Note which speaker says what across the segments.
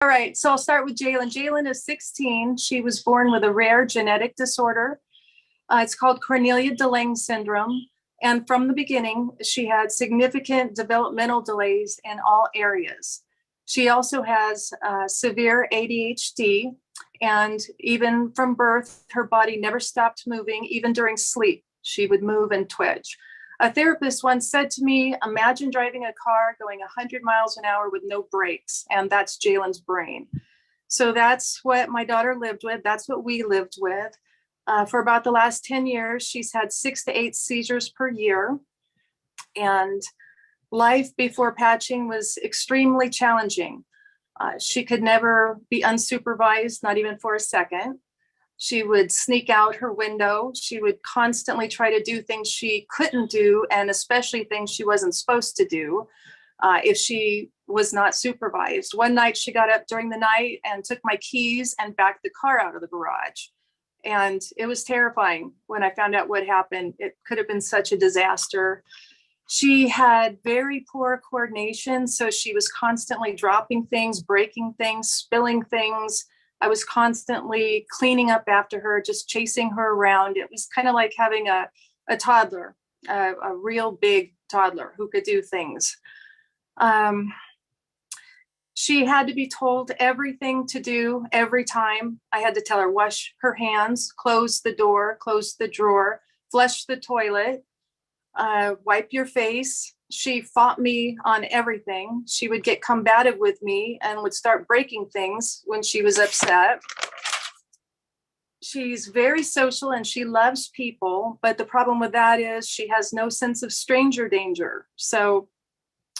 Speaker 1: All right, so I'll start with Jalen. Jalen is 16. She was born with a rare genetic disorder. It's called Cornelia de Lange syndrome. And from the beginning, she had significant developmental delays in all areas. She also has severe ADHD. And even from birth, her body never stopped moving, even during sleep. She would move and twitch. A therapist once said to me, imagine driving a car going 100 miles an hour with no brakes, and that's Jalen's brain. So that's what my daughter lived with. That's what we lived with. For about the last 10 years, she's had 6 to 8 seizures per year. And life before patching was extremely challenging. She could never be unsupervised, not even for a second. She would sneak out her window. She would constantly try to do things she couldn't do, and especially things she wasn't supposed to do if she was not supervised. One night she got up during the night and took my keys and backed the car out of the garage. And it was terrifying when I found out what happened. It could have been such a disaster. She had very poor coordination, so she was constantly dropping things, breaking things, spilling things. I was constantly cleaning up after her, just chasing her around. It was kind of like having a toddler, a real big toddler who could do things. She had to be told everything to do every time. I had to tell her, wash her hands, close the door, close the drawer, flush the toilet, wipe your face. She fought me on everything. She would get combative with me and would start breaking things when she was upset. She's very social and she loves people, but the problem with that is she has no sense of stranger danger. So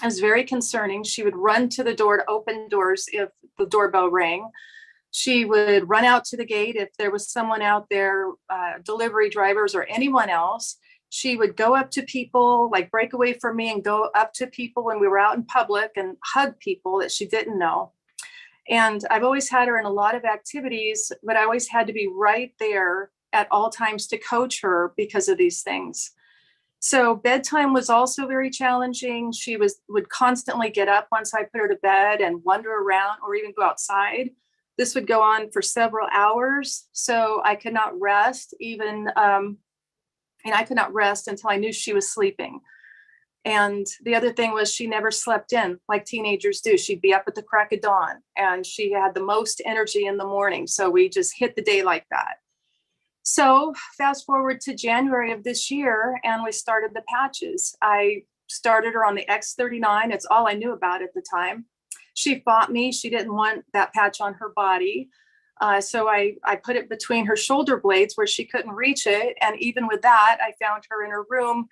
Speaker 1: it was very concerning. She would run to the door to open doors if the doorbell rang. She would run out to the gate if there was someone out there, delivery drivers or anyone else. She would go up to people, like break away from me and go up to people when we were out in public and hug people that she didn't know. And I've always had her in a lot of activities, but I always had to be right there at all times to coach her because of these things. So bedtime was also very challenging. She would constantly get up once I put her to bed and wander around or even go outside. This would go on for several hours. So I could not rest I could not rest until I knew she was sleeping. And the other thing was she never slept in like teenagers do. She'd be up at the crack of dawn and she had the most energy in the morning. So we just hit the day like that. So fast forward to January of this year and we started the patches. I started her on the X39. It's all I knew about at the time. She fought me. She didn't want that patch on her body. So I put it between her shoulder blades where she couldn't reach it. And even with that, I found her in her room,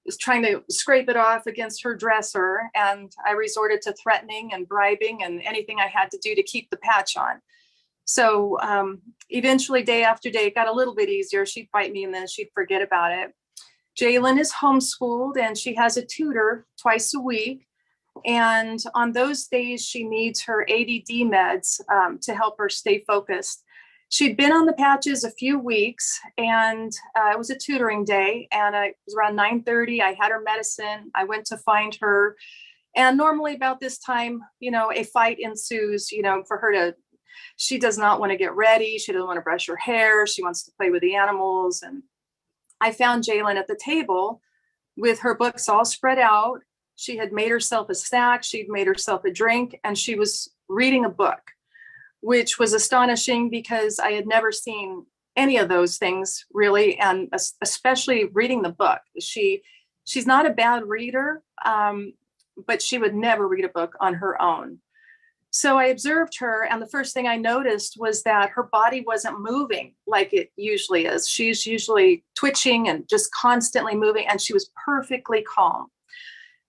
Speaker 1: was trying to scrape it off against her dresser. And I resorted to threatening and bribing and anything I had to do to keep the patch on. So eventually, day after day, it got a little bit easier. She'd fight me and then she'd forget about it. Jalen is homeschooled and she has a tutor twice a week. And on those days, she needs her ADD meds to help her stay focused. She'd been on the patches a few weeks and it was a tutoring day and it was around 9:30. I had her medicine. I went to find her. And normally about this time, a fight ensues, for her to, she does not want to get ready. She doesn't want to brush her hair. She wants to play with the animals. And I found Jalen at the table with her books all spread out. She had made herself a snack. She'd made herself a drink and she was reading a book, which was astonishing because I had never seen any of those things really. And especially reading the book. She's not a bad reader, but she would never read a book on her own. So I observed her and the first thing I noticed was that her body wasn't moving like it usually is. She's usually twitching and just constantly moving and she was perfectly calm.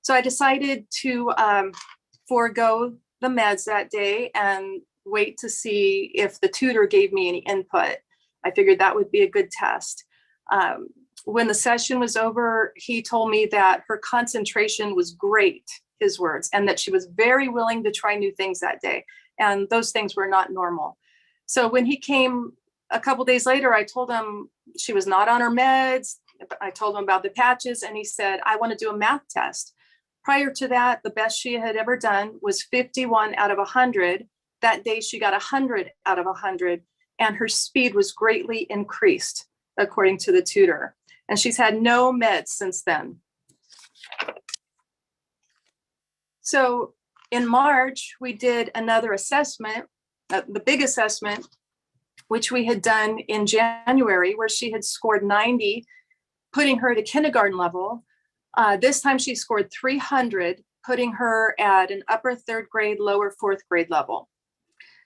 Speaker 1: So I decided to forego the meds that day and wait to see if the tutor gave me any input. I figured that would be a good test. When the session was over, he told me that her concentration was great, his words, and that she was very willing to try new things that day. And those things were not normal. So when he came a couple days later, I told him she was not on her meds. I told him about the patches and he said, I want to do a math test. Prior to that, the best she had ever done was 51 out of 100 That day she got 100 out of 100, and her speed was greatly increased, according to the tutor. And she's had no meds since then. So in March, we did another assessment, the big assessment, which we had done in January, where she had scored 90, putting her at a kindergarten level. This time she scored 300, putting her at an upper third grade, lower fourth grade level.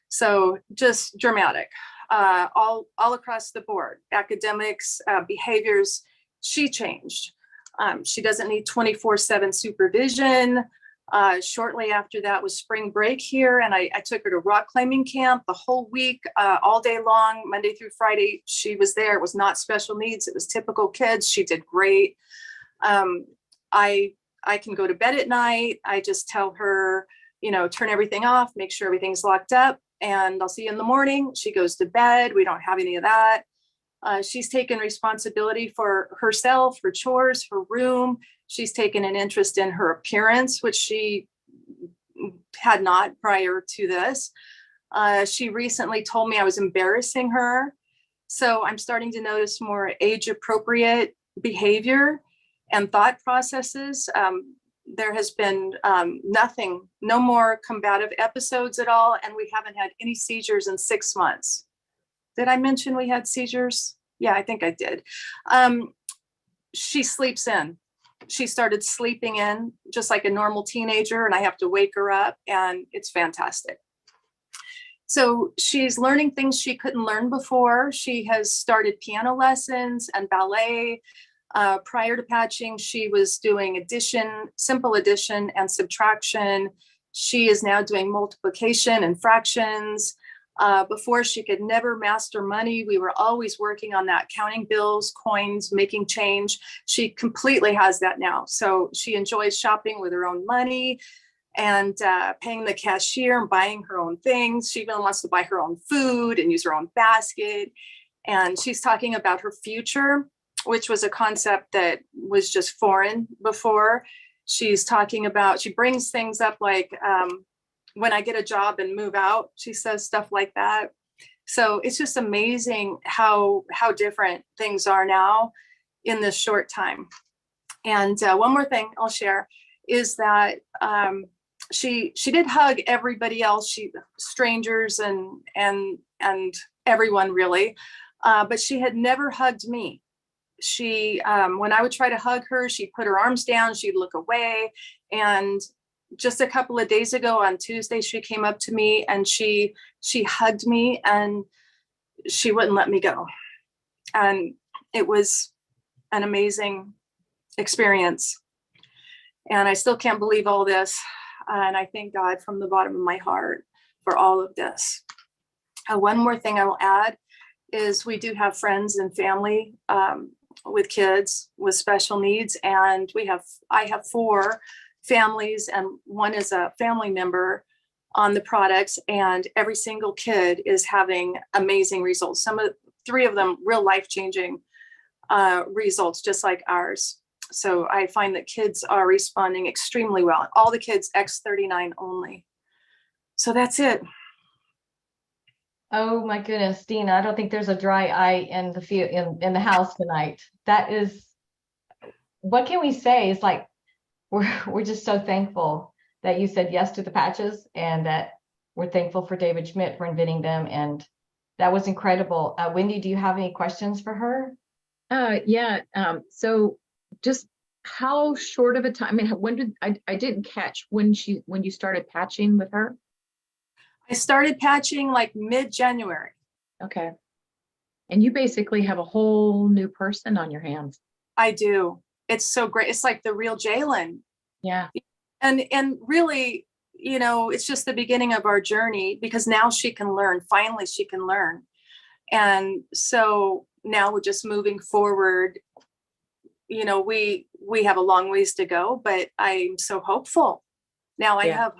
Speaker 1: So just dramatic, all across the board. Academics, behaviors, she changed. She doesn't need 24/7 supervision. Shortly after that was spring break here, and I took her to rock climbing camp the whole week, all day long, Monday through Friday. She was there. It was not special needs. It was typical kids. She did great. I can go to bed at night. I just tell her, turn everything off, make sure everything's locked up, and I'll see you in the morning. She goes to bed. We don't have any of that. She's taken responsibility for herself, her chores, her room. She's taken an interest in her appearance, which she had not prior to this. She recently told me I was embarrassing her. So I'm starting to notice more age-appropriate behavior and thought processes. There has been no more combative episodes at all, and we haven't had any seizures in 6 months. Did I mention we had seizures? Yeah, I think I did. She sleeps in. She started sleeping in just like a normal teenager, and I have to wake her up, and it's fantastic. So she's learning things she couldn't learn before. She has started piano lessons and ballet. Prior to patching, she was doing addition, simple addition and subtraction. She is now doing multiplication and fractions. Before, she could never master money. We were always working on that, counting bills, coins, making change. She completely has that now. So she enjoys shopping with her own money and paying the cashier and buying her own things. She even wants to buy her own food and use her own basket. And she's talking about her future, which was a concept that was just foreign before. She's talking about, she brings things up like, when I get a job and move out, she says stuff like that. So it's just amazing how different things are now in this short time. And one more thing I'll share is that she did hug everybody else, strangers and everyone really, but she had never hugged me. She, when I would try to hug her, she'd put her arms down, she'd look away. And just a couple of days ago on Tuesday, she came up to me and she hugged me and she wouldn't let me go. And it was an amazing experience. And I still can't believe all this. And I thank God from the bottom of my heart for all of this. One more thing I will add is we do have friends and family with kids with special needs. And I have 4 families, and one is a family member on the products, and every single kid is having amazing results. 3 of them real life-changing results, just like ours. So I find that kids are responding extremely well. All the kids X39 only. So that's it.
Speaker 2: Oh my goodness, Dina, I don't think there's a dry eye in the house tonight. That is, what can we say? It's like, we're just so thankful that you said yes to the patches, and that we're thankful for David Schmidt for inventing them. And that was incredible. Wendy, do you have any questions for her?
Speaker 3: Yeah. So just how short of a time, I mean, when did, I didn't catch when you started patching with her?
Speaker 1: I started patching like mid-January.
Speaker 3: Okay. And you basically have a whole new person on your hands.
Speaker 1: I do. It's so great. It's like the real Jalen.
Speaker 3: Yeah.
Speaker 1: And really, it's just the beginning of our journey, because now she can learn. Finally, she can learn. And so now we're just moving forward. We have a long ways to go, but I'm so hopeful. Now I have